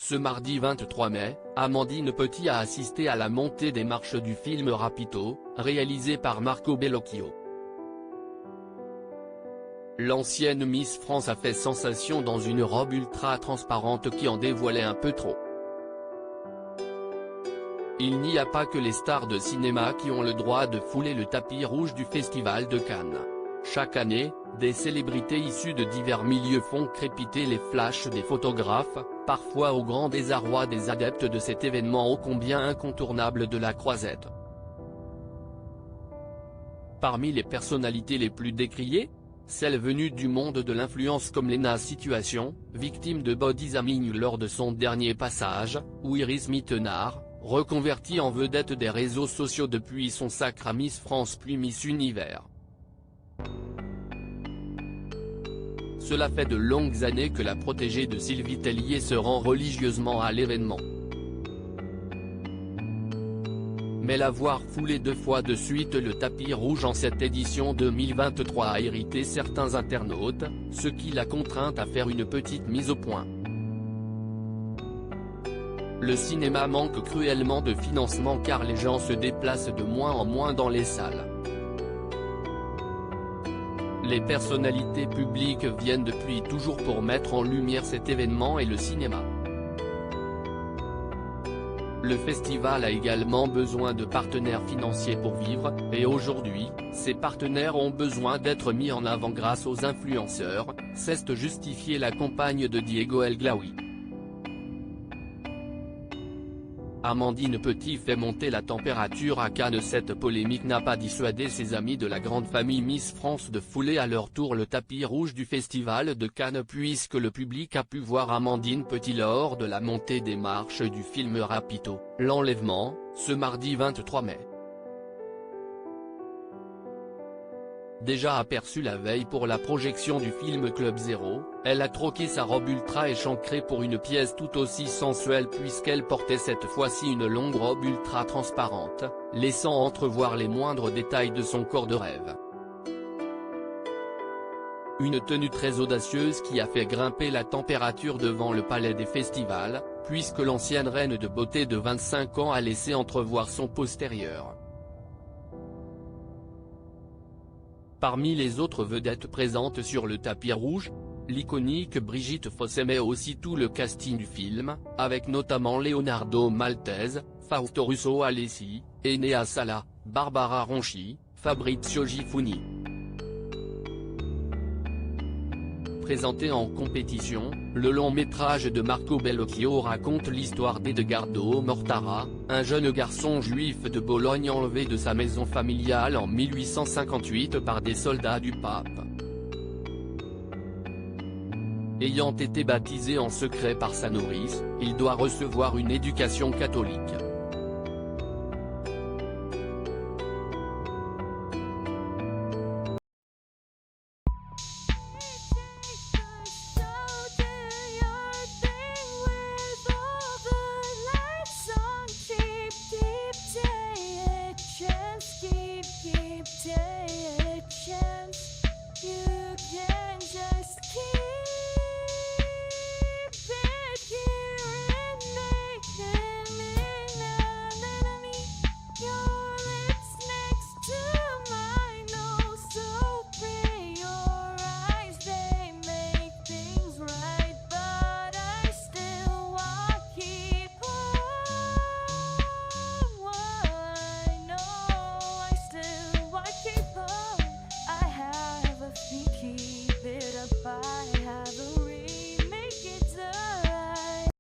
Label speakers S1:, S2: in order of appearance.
S1: Ce mardi 23 mai, Amandine Petit a assisté à la montée des marches du film Rapito, réalisé par Marco Bellocchio. L'ancienne Miss France a fait sensation dans une robe ultra transparente qui en dévoilait un peu trop. Il n'y a pas que les stars de cinéma qui ont le droit de fouler le tapis rouge du Festival de Cannes. Chaque année, des célébrités issues de divers milieux font crépiter les flashs des photographes, parfois au grand désarroi des adeptes de cet événement ô combien incontournable de la croisette. Parmi les personnalités les plus décriées, celles venues du monde de l'influence comme Lena Situation, victime de body shaming lors de son dernier passage, ou Iris Mittenard, reconvertie en vedette des réseaux sociaux depuis son sacre à Miss France puis Miss Univers. Cela fait de longues années que la protégée de Sylvie Tellier se rend religieusement à l'événement. Mais la voir fouler 2 fois de suite le tapis rouge en cette édition 2023 a irrité certains internautes, ce qui l'a contrainte à faire une petite mise au point. Le cinéma manque cruellement de financement car les gens se déplacent de moins en moins dans les salles. Les personnalités publiques viennent depuis toujours pour mettre en lumière cet événement et le cinéma. Le festival a également besoin de partenaires financiers pour vivre, et aujourd'hui, ces partenaires ont besoin d'être mis en avant grâce aux influenceurs, c'est justifié la campagne de Diego El Glaoui. Amandine Petit fait monter la température à Cannes. Cette polémique n'a pas dissuadé ses amis de la grande famille Miss France de fouler à leur tour le tapis rouge du Festival de Cannes puisque le public a pu voir Amandine Petit lors de la montée des marches du film Rapito, l'enlèvement, ce mardi 23 mai. Déjà aperçue la veille pour la projection du film Club Zero, elle a troqué sa robe ultra échancrée pour une pièce tout aussi sensuelle puisqu'elle portait cette fois-ci une longue robe ultra transparente, laissant entrevoir les moindres détails de son corps de rêve. Une tenue très audacieuse qui a fait grimper la température devant le palais des festivals, puisque l'ancienne reine de beauté de 25 ans a laissé entrevoir son postérieur. Parmi les autres vedettes présentes sur le tapis rouge, l'iconique Brigitte Fossey mais aussi tout le casting du film, avec notamment Leonardo Maltese, Fausto Russo Alessi, Enea Sala, Barbara Ronchi, Fabrizio Gifuni. Présenté en compétition, le long-métrage de Marco Bellocchio raconte l'histoire d'Edgardo Mortara, un jeune garçon juif de Bologne enlevé de sa maison familiale en 1858 par des soldats du pape. Ayant été baptisé en secret par sa nourrice, il doit recevoir une éducation catholique.